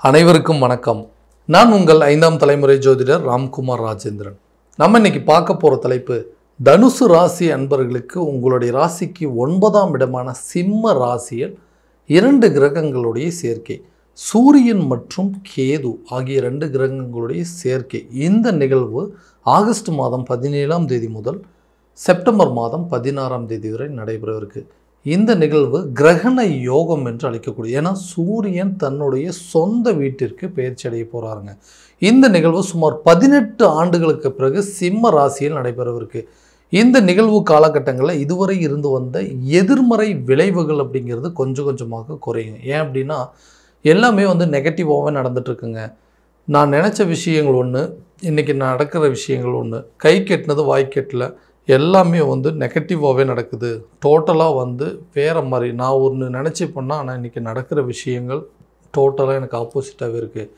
அனைவருக்கும் வணக்கம். நான் உங்கள் 5ஆம் தலைமுறை ஜோதிடர் ராம்குமார் ராஜேந்திரன். நம்ம இன்னைக்கு பார்க்க போகிற தலைப்பு, தனுசு ராசி அன்பர்களுக்கு உங்களுடைய ராசிக்கு 9ஆம் இடமான சிம்ம ராசியில் 2 கிரகங்களுடைய சேர்க்கை, சூரியன் மற்றும் கேது ஆகிய 2 கிரகங்களுடைய சேர்க்கை. இந்த நிகழ்வு ஆகஸ்ட் மாதம் 17ஆம் தேதி முதல் செப்டம்பர் மாதம் 16ஆம் தேதி வரை நடைபெறவிருக்கு. இந்த நிகழ்வு கிரகண யோகம் என்று அழைக்கக்கூடிய, ஏன்னா சூரியன் தன்னுடைய சொந்த வீட்டிற்கு பெயர்ச்சி அடைய போகிறாருங்க. இந்த நிகழ்வு சுமார் 18 ஆண்டுகளுக்கு பிறகு சிம்ம ராசியில் நடைபெறவிருக்கு. இந்த நிகழ்வு காலகட்டங்களில் இதுவரை இருந்து வந்த எதிர்மறை விளைவுகள் அப்படிங்கிறது கொஞ்சம் கொஞ்சமாக குறையும். ஏன் அப்படின்னா எல்லாமே நெகட்டிவாகவே நடந்துட்டுருக்குங்க. நான் நினச்ச விஷயங்கள் ஒன்று, இன்றைக்கி நடக்கிற விஷயங்கள் ஒன்று, கை கெட்டினது வாய் கெட்டல, எல்லாமே நெகட்டிவாகவே நடக்குது. டோட்டலாக வேறு மாதிரி நான் ஒன்று நினச்சி பண்ணால், ஆனால் இன்றைக்கி நடக்கிற விஷயங்கள் டோட்டலாக எனக்கு ஆப்போசிட்டாகவே இருக்குது.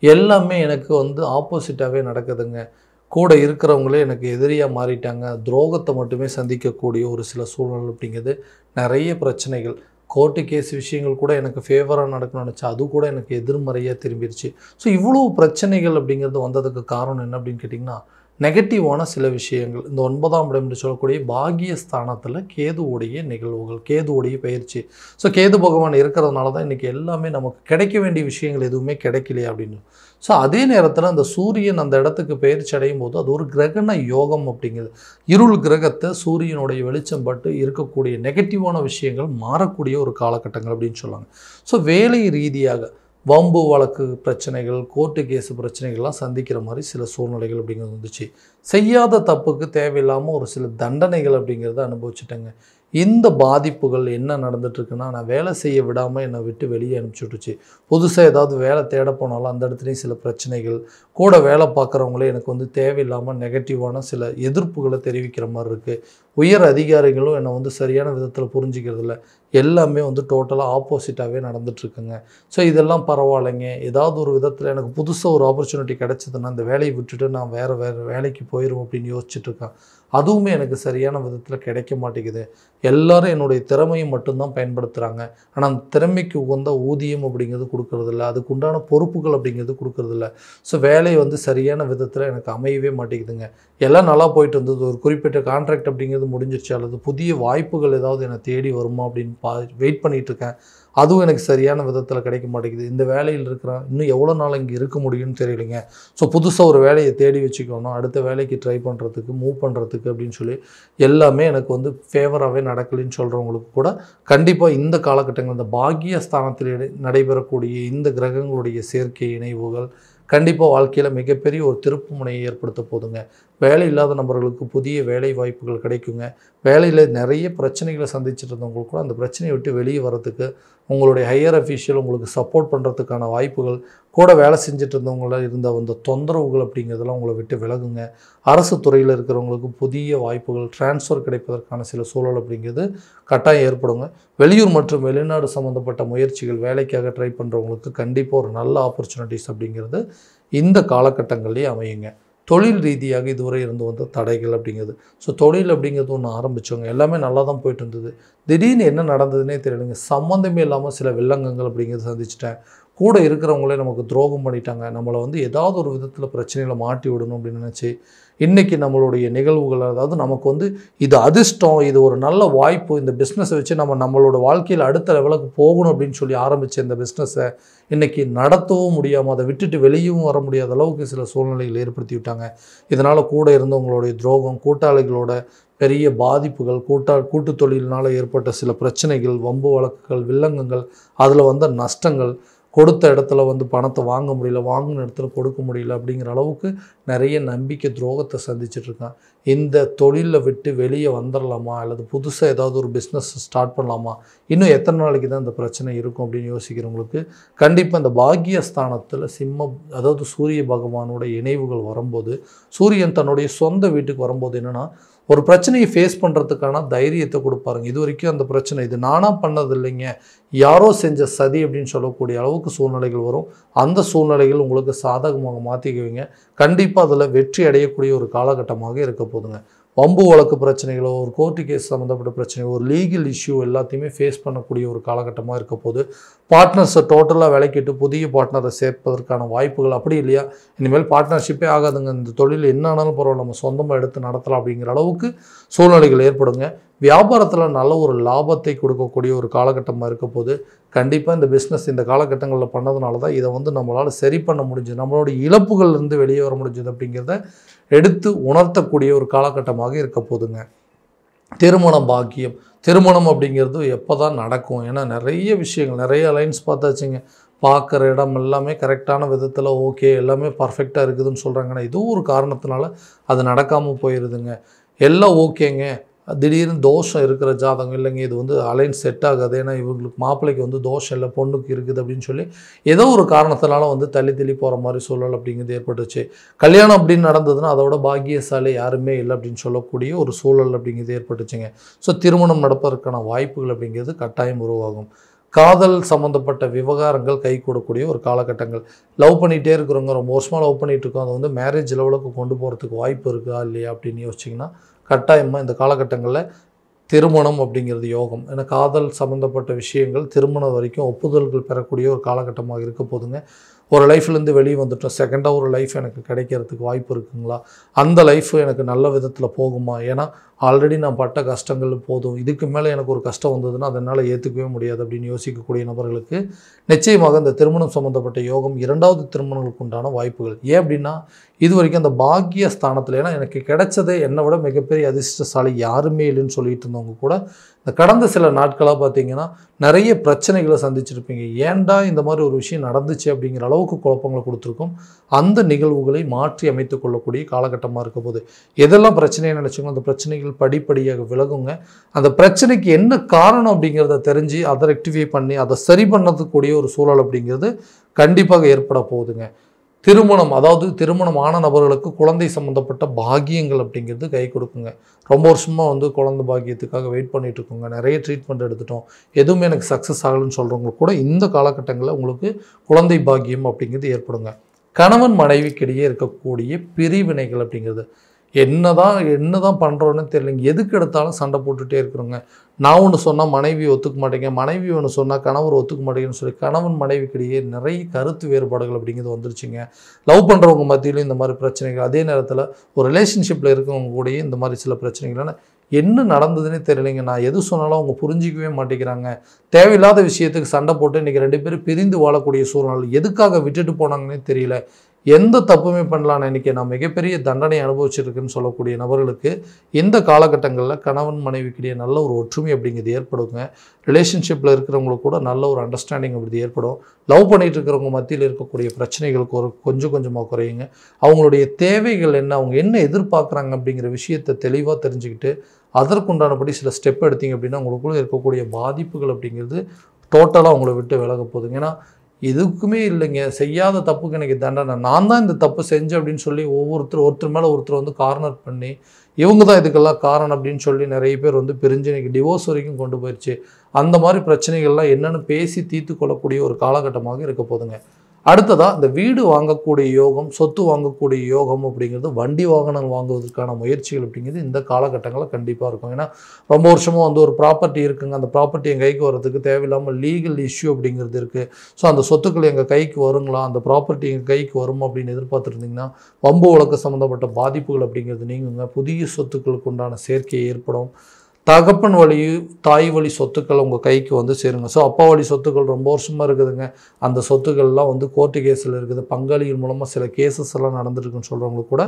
எல்லாமே எனக்கு ஆப்போசிட்டாகவே நடக்குதுங்க. கூட இருக்கிறவங்களே எனக்கு எதிரியாக மாறிட்டாங்க. துரோகத்தை மட்டுமே சந்திக்கக்கூடிய ஒரு சில சூழ்நிலை அப்படிங்கிறது, நிறைய பிரச்சனைகள், கோர்ட்டு கேஸ் விஷயங்கள் கூட எனக்கு ஃபேவராக நடக்கணும்னு நினச்சா அது கூட எனக்கு எதிர்மறையாக திரும்பிடுச்சு. ஸோ இவ்வளோ பிரச்சனைகள் அப்படிங்கிறது வந்ததுக்கு காரணம் என்ன அப்படின்னு கேட்டிங்கன்னா, நெகட்டிவான சில விஷயங்கள். இந்த 9ஆம் இடம் என்று சொல்லக்கூடிய பாகியஸ்தானத்தில் கேதுவுடைய நிகழ்வுகள், கேதுவுடைய பயிற்சி. ஸோ கேது பகவான் இருக்கிறதுனால தான் இன்றைக்கி எல்லாமே நமக்கு கிடைக்க வேண்டிய விஷயங்கள் எதுவுமே கிடைக்கலையா அப்படின்னு. ஸோ அதே நேரத்தில் அந்த சூரியன் அந்த இடத்துக்கு பயிற்சி அடையும் போது அது ஒரு கிரகண யோகம் அப்படிங்கிறது. இருள் கிரகத்தை சூரியனுடைய வெளிச்சம் பட்டு இருக்கக்கூடிய நெகட்டிவான விஷயங்கள் மாறக்கூடிய ஒரு காலகட்டங்கள் அப்படின்னு சொல்லுவாங்க. ஸோ வேலை ரீதியாக வம்பு வழக்கு பிரச்சனைகள், கோர்ட்டு கேஸு பிரச்சனைகள்லாம் சந்திக்கிற மாதிரி சில சூழ்நிலைகள் அப்படிங்கிறது வந்துச்சு. செய்யாத தப்புக்கு தேவையில்லாமல் ஒரு சில தண்டனைகள் அப்படிங்கிறத அனுபவிச்சுட்டேங்க. இந்த பாதிப்புகள் என்ன நடந்துட்டுருக்குன்னா, நான் வேலை செய்ய விடாமல் என்னை விட்டு வெளியே அனுப்பிச்சுட்டுருச்சு. புதுசாக ஏதாவது வேலை தேட போனாலும் அந்த இடத்துலையும் சில பிரச்சனைகள், கூட வேலை பார்க்குறவங்களே எனக்கு தேவையில்லாமல் நெகட்டிவான சில எதிர்ப்புகளை தெரிவிக்கிற மாதிரி இருக்குது. உயர் அதிகாரிகளும் என்னை சரியான விதத்தில் புரிஞ்சிக்கிறதில்ல. எல்லாமே டோட்டலாக ஆப்போசிட்டாகவே நடந்துகிட்ருக்குங்க. ஸோ இதெல்லாம் பரவாயில்லைங்க, ஏதாவது ஒரு விதத்தில் எனக்கு புதுசாக ஒரு ஆப்பர்ச்சுனிட்டி கிடச்சிதுன்னா இந்த வேலையை விட்டுட்டு நான் வேறு வேலைக்கு போயிடுவோம் அப்படின்னு யோசிச்சுட்ருக்கேன். அதுவுமே எனக்கு சரியான விதத்தில் கிடைக்க மாட்டேங்குது. எல்லோரும் என்னுடைய திறமையை மட்டும்தான் பயன்படுத்துகிறாங்க. ஆனால் அந்த திறமைக்கு உகந்த ஊதியம் அப்படிங்கிறது கொடுக்கறதில்ல, அதுக்கு உண்டான பொறுப்புகள் அப்படிங்கிறது கொடுக்கறதில்ல. ஸோ வேலை சரியான விதத்தில் எனக்கு அமையவே மாட்டேங்குதுங்க. எல்லாம் நல்லா போயிட்டு இருந்தது, ஒரு குறிப்பிட்ட கான்ட்ராக்ட் அப்படிங்கிறது முடிஞ்சிருச்சு, அல்லது புதிய வாய்ப்புகள் ஏதாவது என்னை தேடி வருமா அப்படின்னு வெயிட் பண்ணிகிட்ருக்கேன். அதுவும் எனக்கு சரியான விதத்தில் கிடைக்க மாட்டேங்குது. இந்த வேலையில் இருக்கிறேன், இன்னும் எவ்வளோ நாள் இங்கே இருக்க முடியும்னு தெரியலைங்க. ஸோ புதுசாக ஒரு வேலையை தேடி வச்சுக்கணும், அடுத்த வேலைக்கு ட்ரை பண்ணுறதுக்கு, மூவ் பண்ணுறதுக்கு அப்படின்னு சொல்லி எல்லாமே எனக்கு ஃபேவராகவே நடக்கலைன்னு சொல்கிறவங்களுக்கு கூட கண்டிப்பாக இந்த காலகட்டங்கள், இந்த பாக்கியஸ்தானத்தில் நடைபெறக்கூடிய இந்த கிரகங்களுடைய சேர்க்கை இணைவுகள் கண்டிப்பாக வாழ்க்கையில் மிகப்பெரிய ஒரு திருப்பு முனையை ஏற்படுத்த போதுங்க. வேலை இல்லாத நபர்களுக்கு புதிய வேலை வாய்ப்புகள் கிடைக்குங்க. வேலையில் நிறைய பிரச்சனைகளை சந்திச்சுட்டு இருந்தவங்களுக்கு கூட அந்த பிரச்சனையை விட்டு வெளியே வரத்துக்கு உங்களுடைய ஹையர் அஃபீஷியல் உங்களுக்கு சப்போர்ட் பண்ணுறதுக்கான வாய்ப்புகள், கூட வேலை செஞ்சுட்டு இருந்தவங்கள இருந்த அந்த தொந்தரவுகள் அப்படிங்கிறதெல்லாம் உங்களை விட்டு விலகுங்க. அரசு துறையில் இருக்கிறவங்களுக்கு புதிய வாய்ப்புகள், டிரான்ஸ்ஃபர் கிடைப்பதற்கான சில சூழல் அப்படிங்கிறது கட்டாயம் ஏற்படுங்க. வெளியூர் மற்றும் வெளிநாடு சம்மந்தப்பட்ட முயற்சிகள், வேலைக்காக ட்ரை பண்ணுறவங்களுக்கு கண்டிப்பாக ஒரு நல்ல ஆப்பர்ச்சுனிட்டிஸ் அப்படிங்கிறது இந்த காலகட்டங்கள்லேயே அமையுங்க. தொழில் ரீதியாக இதுவரை இருந்து வந்த தடைகள் அப்படிங்கிறது, ஸோ தொழில் அப்படிங்கிறது ஒன்று ஆரம்பித்தவங்க எல்லாமே நல்லா தான் போயிட்டு இருந்தது. திடீர்னு என்ன நடந்ததுன்னே தெரியலைங்க. சம்மந்தமே இல்லாமல் சில வில்லங்கங்கள் அப்படிங்கிறது சந்திச்சிட்டேன். கூட இருக்கிறவங்களே நமக்கு துரோகம் பண்ணிட்டாங்க. நம்மளை ஏதாவது ஒரு விதத்தில் பிரச்சனையில் மாட்டி விடணும் அப்படின்னு நினச்சி இன்றைக்கி நம்மளுடைய நிகழ்வுகள், அதாவது நமக்கு இது அதிர்ஷ்டம், இது ஒரு நல்ல வாய்ப்பு, இந்த பிஸ்னஸை வச்சு நம்மளோட வாழ்க்கையில் அடுத்த லெவலுக்கு போகணும் அப்படின்னு சொல்லி ஆரம்பித்த இந்த பிஸ்னஸை இன்றைக்கி நடத்தவும் முடியாமல், அதை விட்டுட்டு வெளியும் வர முடியாத அளவுக்கு சில சூழ்நிலைகள் ஏற்படுத்தி விட்டாங்க. இதனால் கூட இருந்தவங்களுடைய துரோகம், கூட்டாளிகளோட பெரிய பாதிப்புகள், கூட்டு தொழிலினால் ஏற்பட்ட சில பிரச்சனைகள், வம்பு வழக்குகள், வில்லங்கங்கள், அதில் வந்த நஷ்டங்கள், கொடுத்த இடத்துல பணத்தை வாங்க முடியல, வாங்கின இடத்துல கொடுக்க முடியல அப்படிங்கிற அளவுக்கு நிறைய நம்பிக்கை துரோகத்தை சந்திச்சிட்ருக்கான். இந்த தொழிலை விட்டு வெளியே வந்துடலாமா, அல்லது புதுசாக ஏதாவது ஒரு பிஸ்னஸ் ஸ்டார்ட் பண்ணலாமா, இன்னும் எத்தனை நாளைக்கு தான் இந்த பிரச்சனை இருக்கும் அப்படின்னு யோசிக்கிறவங்களுக்கு கண்டிப்பாக இந்த பாக்கியஸ்தானத்தில் அதாவது சூரிய பகவானோட இணைவுகள் வரும்போது, சூரியன் தன்னுடைய சொந்த வீட்டுக்கு வரும்போது என்னென்னா ஒரு பிரச்சனையை ஃபேஸ் பண்ணுறதுக்கான தைரியத்தை கொடுப்பாருங்க. இது வரைக்கும் அந்த பிரச்சனை இது நானாக பண்ணது இல்லைங்க, யாரோ செஞ்ச சதி அப்படின்னு சொல்லக்கூடிய அளவுக்கு சூழ்நிலைகள் வரும். அந்த சூழ்நிலைகள் உங்களுக்கு சாதகமாக மாற்றிக்குவீங்க. கண்டிப்பாக அதில் வெற்றி அடையக்கூடிய ஒரு காலகட்டமாக இருக்க போதுங்க. வம்பு வழக்கு பிரச்சனைகளோ, ஒரு கோர்ட்டு கேஸ் சம்மந்தப்பட்ட பிரச்சனையோ, ஒரு லீகல் இஷ்யூ எல்லாத்தையுமே ஃபேஸ் பண்ணக்கூடிய ஒரு காலகட்டமாக இருக்க போது. பார்ட்னர்ஸை டோட்டலாக விலக்கிட்டு புதிய பார்ட்னரை சேர்ப்பதற்கான வாய்ப்புகள், அப்படி இல்லையா இனிமேல் பார்ட்னர்ஷிப்பே ஆகாதுங்க, இந்த தொழில் என்ன ஆனாலும் பரவாயில்ல, நம்ம சொந்தமாக எடுத்து நடத்தலாம் அப்படிங்கிற அளவுக்கு சூழ்நிலைகள் ஏற்படுங்க. வியாபாரத்தில் நல்ல ஒரு லாபத்தை கொடுக்கக்கூடிய ஒரு காலகட்டமாக இருக்க போது. கண்டிப்பாக இந்த பிஸ்னஸ் இந்த காலகட்டங்களில் பண்ணதுனால தான் இதை நம்மளால் சரி பண்ண முடிஞ்சது, நம்மளுடைய இழப்புகள்லேருந்து வெளியே வர முடிஞ்சது அப்படிங்கிறத எடுத்து உணர்த்தக்கூடிய ஒரு காலகட்டமாக இருக்க போதுங்க. திருமண பாக்கியம், திருமணம் அப்படிங்கிறது எப்போ தான் நடக்கும்? ஏன்னா நிறைய விஷயங்கள், நிறைய அலைன்ஸ் பார்த்தாச்சுங்க. பார்க்குற இடம் எல்லாமே கரெக்டான விதத்தில் ஓகே, எல்லாமே பர்ஃபெக்டாக இருக்குதுன்னு சொல்கிறாங்கன்னா, ஏதோ ஒரு காரணத்தினால அது நடக்காமல் போயிடுதுங்க. எல்லாம் ஓகேங்க, திடீர்னு தோஷம் இருக்கிற ஜாதகம் இல்லைங்க, இது அலைன்ஸ் செட் ஆகாது, ஏன்னா இவங்களுக்கு மாப்பிள்ளைக்கு தோஷம் இல்லை, பொண்ணுக்கு இருக்குது அப்படின்னு சொல்லி ஏதோ ஒரு காரணத்தினால தள்ளி போகிற மாதிரி சூழல் அப்படிங்கிறது ஏற்பட்டுச்சு. கல்யாணம் அப்படின்னு நடந்ததுன்னா அதோட பாக்கியசாலி யாருமே இல்லை அப்படின்னு சொல்லக்கூடிய ஒரு சூழல் அப்படிங்கிறது ஏற்பட்டுச்சுங்க. ஸோ திருமணம் நடப்பதற்கான வாய்ப்புகள் அப்படிங்கிறது கட்டாயம் உருவாகும். காதல் சம்மந்தப்பட்ட விவகாரங்கள் கை கூடக்கூடிய ஒரு காலகட்டங்கள். லவ் பண்ணிகிட்டே இருக்கிறவங்க, ரொம்ப வருஷமாக லவ் பண்ணிகிட்டு இருக்கோம், அதை மேரேஜ் லெவலுக்கு கொண்டு போகிறதுக்கு வாய்ப்பு இருக்கா இல்லையா அப்படின்னு யோசிச்சிங்கன்னா கட்டாயமாக இந்த காலகட்டங்களில் திருமணம் அப்படிங்கிறது யோகம். ஏன்னா காதல் சம்மந்தப்பட்ட விஷயங்கள் திருமணம் வரைக்கும் ஒப்புதல்கள் பெறக்கூடிய ஒரு காலகட்டமாக இருக்க போதுங்க. ஒரு லைஃப்லேருந்து வெளியே வந்துட்டோம், செகண்டாக ஒரு லைஃப் எனக்கு கிடைக்கிறதுக்கு வாய்ப்பு இருக்குங்களா, அந்த லைஃப் எனக்கு நல்ல விதத்தில் போகுமா, ஏன்னா ஆல்ரெடி நான் பட்ட கஷ்டங்கள் போதும், இதுக்கு மேலே எனக்கு ஒரு கஷ்டம் வந்ததுன்னா அதனால் ஏற்றுக்கவே முடியாது அப்படின்னு யோசிக்கக்கூடிய நபர்களுக்கு நிச்சயமாக இந்த திருமணம் சம்மந்தப்பட்ட யோகம், இரண்டாவது திருமணங்களுக்கு உண்டான வாய்ப்புகள். ஏன் அப்படின்னா இது வரைக்கும் அந்த பாக்கிய ஸ்தானத்தில், ஏன்னா எனக்கு கிடைச்சதே என்னை விட மிகப்பெரிய அதிர்ஷ்டசாலி யாருமே இல்லைன்னு சொல்லிட்டு இருந்தவங்க கூட இந்த கடந்த சில நாட்களாக பார்த்தீங்கன்னா நிறைய பிரச்சனைகளை சந்திச்சிருப்பீங்க. ஏன்டா இந்த மாதிரி ஒரு விஷயம் நடந்துச்சு அப்படிங்கிற அளவுக்கு குழப்பங்களை கொடுத்துருக்கோம். அந்த நிகழ்வுகளை மாற்றி அமைத்து கொள்ளக்கூடிய காலகட்டமாக இருக்க போது. எதெல்லாம் பிரச்சனையை நினச்சிங்களோ அந்த பிரச்சனைகள் படிப்படியாக விலகுங்க. அந்த பிரச்சனைக்கு என்ன காரணம் அப்படிங்கிறத தெரிஞ்சு அதை ரெக்டிஃபை பண்ணி அதை சரி பண்ணக்கூடிய ஒரு சூழல் அப்படிங்கிறது கண்டிப்பாக ஏற்பட போகுதுங்க. திருமணம், அதாவது திருமணமான நபர்களுக்கு குழந்தை சம்மந்தப்பட்ட பாக்கியங்கள் அப்படிங்கிறது கை கொடுக்குங்க. ரொம்ப வருஷமாக குழந்தை பாக்கியத்துக்காக வெயிட் பண்ணிகிட்டு இருக்கோங்க, நிறைய ட்ரீட்மெண்ட் எடுத்துட்டோம், எதுவுமே எனக்கு சக்ஸஸ் ஆகலைன்னு சொல்கிறவங்களுக்கு கூட இந்த காலகட்டங்களில் உங்களுக்கு குழந்தை பாக்கியம் அப்படிங்கிறது ஏற்படுங்க. கணவன் மனைவிக்கிடையே இருக்கக்கூடிய பிரிவினைகள் அப்படிங்கிறது என்னதான் பண்ணுறோன்னு தெரியலைங்க, எதுக்கு எடுத்தாலும் சண்டை போட்டுகிட்டே இருக்கிறோங்க. நான் ஒன்று சொன்னால் மனைவி ஒத்துக்க மாட்டேங்க, மனைவி ஒன்று சொன்னால் கணவர் ஒத்துக்க மாட்டேங்கன்னு சொல்லி கணவன் மனைவிக்கிடையே நிறைய கருத்து வேறுபாடுகள் அப்படிங்கிறது வந்துருச்சுங்க. லவ் பண்ணுறவங்க மத்தியிலும் இந்த மாதிரி பிரச்சனைகள், அதே நேரத்தில் ஒரு ரிலேஷன்ஷிப்பில் இருக்கவங்க கூடயே இந்த மாதிரி சில பிரச்சனைகள். என்ன நடந்ததுன்னே தெரியலைங்க, நான் எது சொன்னாலும் அவங்க புரிஞ்சிக்கவே மாட்டேங்கிறாங்க. தேவையில்லாத விஷயத்துக்கு சண்டை போட்டு இன்றைக்கி 2 பேரும் பிரிந்து வாழக்கூடிய சூழ்நிலை, எதுக்காக விட்டுட்டு போனாங்கன்னே தெரியல, எந்த தப்புமே பண்ணலாம், இன்றைக்கி நான் மிகப்பெரிய தண்டனை அனுபவிச்சிருக்குன்னு சொல்லக்கூடிய நபர்களுக்கு இந்த காலகட்டங்களில் கணவன் மனைவிக்கிடையே நல்ல ஒரு ஒற்றுமை அப்படிங்கிறது ஏற்படுங்க. ரிலேஷன்ஷிப்பில் இருக்கிறவங்களுக்கு கூட நல்ல ஒரு அண்டர்ஸ்டாண்டிங் அப்படி ஏற்படும். லவ் பண்ணிகிட்டு இருக்கிறவங்க மத்தியில் இருக்கக்கூடிய பிரச்சனைகளுக்கு கொஞ்சம் கொஞ்சமாக குறையுங்க. அவங்களுடைய தேவைகள் என்ன, அவங்க என்ன எதிர்பார்க்குறாங்க அப்படிங்கிற விஷயத்தை தெளிவாக தெரிஞ்சுக்கிட்டு அதற்குண்டானபடி சில ஸ்டெப் எடுத்தீங்க அப்படின்னா உங்களுக்குள்ளே இருக்கக்கூடிய பாதிப்புகள் அப்படிங்கிறது டோட்டலாக அவங்கள விட்டு விலக போகுதுங்க. ஏன்னா எதுக்குமே இல்லைங்க, செய்யாத தப்புக்கு எனக்கு தண்டனை, நான் தான் இந்த தப்பு செஞ்சேன் அப்படின்னு சொல்லி ஒருத்தர் மேலே ஒருத்தர் கார்னர் பண்ணி இவங்க தான் இதுக்கெல்லாம் காரணம் அப்படின்னு சொல்லி நிறைய பேர் பிரிஞ்சு இன்றைக்கி டிவோர்ஸ் வரைக்கும் கொண்டு போயிடுச்சு. அந்த மாதிரி பிரச்சனைகள்லாம் என்னென்னு பேசி தீர்த்து கொள்ளக்கூடிய ஒரு காலகட்டமாக இருக்க போதுங்க. அடுத்ததாக இந்த வீடு வாங்கக்கூடிய யோகம், சொத்து வாங்கக்கூடிய யோகம் அப்படிங்கிறது, வண்டி வாகனம் வாங்குவதற்கான முயற்சிகள் அப்படிங்கிறது இந்த காலகட்டங்களில் கண்டிப்பாக இருக்கும். ஏன்னா ரொம்ப வருஷமாக ஒரு ப்ராப்பர்ட்டி இருக்குங்க, அந்த ப்ராப்பர்ட்டி எங்கள் கைக்கு வர்றதுக்கு தேவையில்லாமல் லீகல் இஷ்யூ அப்படிங்கிறது இருக்குது. ஸோ அந்த சொத்துக்கள் எங்கள் கைக்கு வருங்களா, அந்த ப்ராப்பர்ட்டி எங்கள் கைக்கு வருமா அப்படின்னு எதிர்பார்த்துருந்தீங்கன்னா வம்பு வழக்கு சம்மந்தப்பட்ட பாதிப்புகள் அப்படிங்கிறது நீங்குங்க. புதிய சொத்துக்களுக்கு உண்டான சேர்க்கை ஏற்படும். தகப்பன் வழி தாய் வழி சொத்துக்கள் உங்கள் கைக்கு சேருங்க. ஸோ அப்பா வழி சொத்துக்கள் ரொம்ப வருஷமாக இருக்குதுங்க, அந்த சொத்துக்கள்லாம் கோர்ட்டு கேஸில் இருக்குது, பங்காளிகள் மூலமாக சில கேசஸ் எல்லாம் நடந்துருக்குன்னு சொல்கிறவங்களுக்கு கூட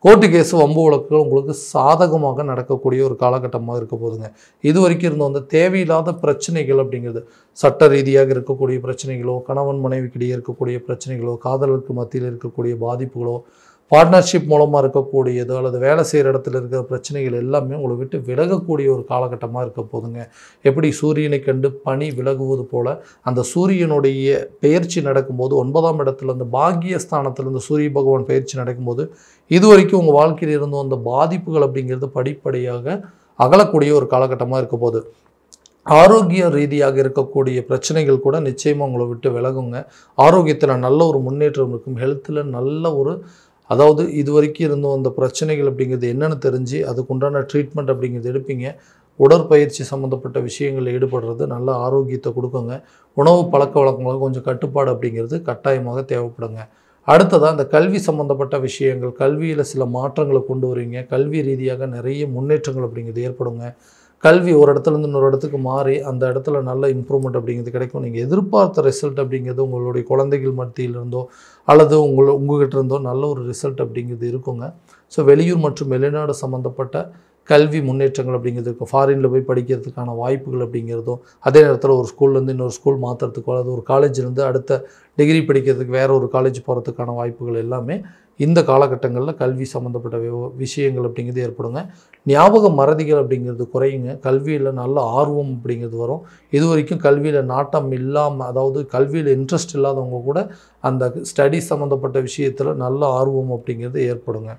கோர்ட்டு கேஸு வம்பு வழக்குகள் உங்களுக்கு சாதகமாக நடக்கக்கூடிய ஒரு காலகட்டமாக இருக்க போதுங்க. இது வரைக்கும் இருந்த தேவையில்லாத பிரச்சனைகள் அப்படிங்கிறது, சட்ட ரீதியாக இருக்கக்கூடிய பிரச்சனைகளோ, கணவன் மனைவிக்கிடையே இருக்கக்கூடிய பிரச்சனைகளோ, காதலுக்கு மத்தியில் இருக்கக்கூடிய பாதிப்புகளோ, பார்ட்னர்ஷிப் மூலமாக இருக்கக்கூடியதோ அல்லது வேலை செய்கிற இடத்துல இருக்கிற பிரச்சனைகள் எல்லாமே உங்களை விட்டு விலகக்கூடிய ஒரு காலகட்டமாக இருக்க போதுங்க. எப்படி சூரியனை கண்டு பனி விலகுவது போல் அந்த சூரியனுடைய பெயர்ச்சி நடக்கும்போது 9ஆம் இடத்துல அந்த பாக்கியஸ்தானத்தில் இந்த சூரிய பகவான் பெயர்ச்சி நடக்கும்போது இது வரைக்கும் உங்கள் வாழ்க்கையில் இருந்தும் அந்த பாதிப்புகள் அப்படிங்கிறது படிப்படியாக அகலக்கூடிய ஒரு காலகட்டமாக இருக்க போகுது. ஆரோக்கிய ரீதியாக இருக்கக்கூடிய பிரச்சனைகள் கூட நிச்சயமாக உங்களை விட்டு விலகுங்க. ஆரோக்கியத்தில் நல்ல ஒரு முன்னேற்றம் இருக்கும். ஹெல்த்தில் நல்ல ஒரு அதாவது இதுவரைக்கும் இருந்தும் அந்த பிரச்சனைகள் அப்படிங்கிறது என்னென்னு தெரிஞ்சு அதுக்குண்டான ட்ரீட்மெண்ட் அப்படிங்கிறது எடுப்பீங்க. உடற்பயிற்சி சம்மந்தப்பட்ட விஷயங்களில் ஈடுபடுறது நல்ல ஆரோக்கியத்தை கொடுக்குங்க. உணவு பழக்கவழக்கங்களுக்கு கொஞ்சம் கட்டுப்பாடு அப்படிங்கிறது கட்டாயமாக தேவைப்படுங்க. அடுத்ததாக இந்த கல்வி சம்மந்தப்பட்ட விஷயங்கள், கல்வியில் சில மாற்றங்களை கொண்டு வருவீங்க. கல்வி ரீதியாக நிறைய முன்னேற்றங்கள் அப்படிங்கிறது ஏற்படுங்க. கல்வி ஒரு இடத்துலேருந்து இன்னொரு இடத்துக்கு மாறி அந்த இடத்துல நல்ல இம்ப்ரூவ்மெண்ட் அப்படிங்கிறது கிடைக்கும். நீங்கள் எதிர்பார்த்த ரிசல்ட் அப்படிங்கிறது உங்களுடைய குழந்தைகள் மத்தியிலிருந்தோ அல்லது உங்ககிட்ட இருந்தோ நல்ல ஒரு ரிசல்ட் அப்படிங்கிறது இருக்குங்க. ஸோ வெளியூர் மற்றும் வெளிநாடு சம்மந்தப்பட்ட கல்வி முன்னேற்றங்கள் அப்படிங்கிறது இருக்கும். ஃபாரினில் போய் படிக்கிறதுக்கான வாய்ப்புகள் அப்படிங்கிறதும், அதே நேரத்தில் ஒரு ஸ்கூல்லேருந்து இன்னொரு ஸ்கூல் மாற்றுறதுக்கோ அல்லது ஒரு காலேஜ்லேருந்து அடுத்த டிகிரி படிக்கிறதுக்கு வேறு ஒரு காலேஜ் போகிறதுக்கான வாய்ப்புகள் எல்லாமே இந்த காலகட்டங்களில் கல்வி சம்மந்தப்பட்ட விஷயங்கள் அப்படிங்கிறது ஏற்படுங்க. ஞாபக மறதிகள் அப்படிங்கிறது குறையுங்க. கல்வியில் நல்ல ஆர்வம் அப்படிங்கிறது வரும். இது வரைக்கும் கல்வியில் நாட்டம் இல்லாமல், அதாவது கல்வியில் இன்ட்ரெஸ்ட் இல்லாதவங்க கூட அந்த ஸ்டடி சம்மந்தப்பட்ட விஷயத்தில் நல்ல ஆர்வம் அப்படிங்கிறது ஏற்படுங்க.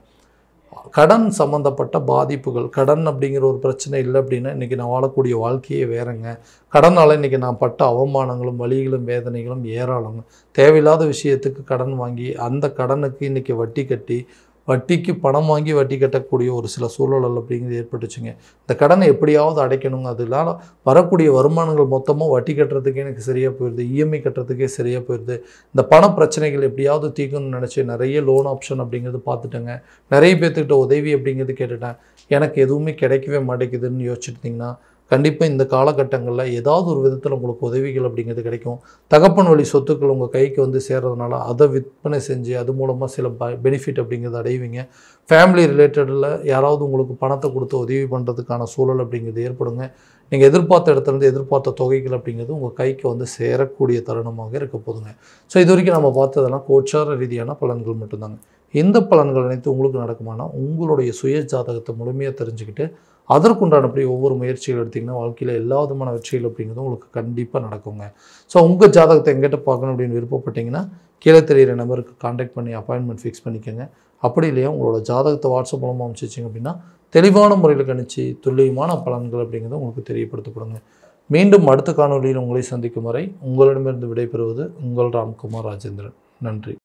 கடன் சம்மந்தப்பட்ட பாதிப்புகள், கடன் அப்படிங்கிற ஒரு பிரச்சனை இல்லை அப்படின்னா இன்றைக்கி நான் வாழக்கூடிய வாழ்க்கையே வேறங்க. கடனால் இன்றைக்கி நான் பட்ட அவமானங்களும் வலிகளும் வேதனைகளும் ஏராளங்க. தேவையில்லாத விஷயத்துக்கு கடன் வாங்கி அந்த கடனுக்கு இன்றைக்கி வட்டி கட்டி, வட்டிக்கு பணம் வாங்கி வட்டி கட்டக்கூடிய ஒரு சில சூழல் அப்படிங்கிறது ஏற்பட்டுச்சுங்க. இந்த கடனை எப்படியாவது அடைக்கணுங்க. அதனால வரக்கூடிய வருமானங்கள் மொத்தமாக வட்டி கட்டுறதுக்கே எனக்கு சரியாக போயிடுது, இஎம்ஐ கட்டுறதுக்கே சரியாக போயிடுது. இந்த பண பிரச்சனைகள் எப்படியாவது தீர்க்கணும்னு நினச்சி நிறைய லோன் ஆப்ஷன் அப்படிங்கிறது பார்த்துட்டேங்க. நிறைய பேர்த்துக்கிட்ட உதவி அப்படிங்கிறது கேட்டுட்டேன். எனக்கு எதுவுமே கிடைக்கவே மாட்டேங்குதுன்னு யோசிச்சுட்டிங்கன்னா கண்டிப்பாக இந்த காலகட்டங்களில் ஏதாவது ஒரு விதத்தில் உங்களுக்கு உதவிகள் அப்படிங்கிறது கிடைக்கும். தகப்பன் வழி சொத்துக்கள் உங்கள் கைக்கு வந்து சேர்றதுனால அதை விற்பனை செஞ்சு அது மூலமாக சில பெனிஃபிட் அப்படிங்கிறது அடைவீங்க. ஃபேமிலி ரிலேட்டடில் யாராவது உங்களுக்கு பணத்தை கொடுத்து உதவி பண்ணுறதுக்கான சூழல் அப்படிங்கிறது ஏற்படுங்க. நீங்கள் எதிர்பார்த்த இடத்துலேருந்து எதிர்பார்த்த தொகைகள் அப்படிங்கிறது உங்கள் கைக்கு வந்து சேரக்கூடிய தருணமாக இருக்க போதுங்க. ஸோ இது வரைக்கும் நம்ம பார்த்ததெல்லாம் கோச்சார ரீதியான பலன்கள் மட்டும்தாங்க. இந்த பலன்கள் அனைத்து உங்களுக்கு நடக்குமானா உங்களுடைய சுய ஜாதகத்தை முழுமையாக தெரிஞ்சுக்கிட்டு அதற்குண்டானபடி ஒவ்வொரு முயற்சிகள் எடுத்திங்கன்னா வாழ்க்கையில் எல்லா விதமான வெற்றிகள் அப்படிங்கிறதும் உங்களுக்கு கண்டிப்பாக நடக்குங்க. ஸோ உங்கள் ஜாதகத்தை எங்கிட்ட பார்க்கணும் அப்படின்னு விருப்பப்பட்டீங்கன்னா கீழே தெரிகிற நம்பருக்கு கான்டாக்ட் பண்ணி அப்பாயின்மெண்ட் ஃபிக்ஸ் பண்ணிக்கோங்க. அப்படி இல்லையா உங்களோட ஜாதகத்தை வாட்ஸ்அப் மூலமாக அனுப்பிச்சிங்க அப்படின்னா தெளிவான முறையில் கணிச்சு துல்லியமான பலன்கள் அப்படிங்கிறத உங்களுக்கு தெரியப்படுத்தப்படுங்க. மீண்டும் அடுத்த காணொலியில் உங்களை சந்திக்கும் வரை உங்களிடமிருந்து விடைபெறுவது உங்கள் ராம்குமார் ராஜேந்திரன். நன்றி.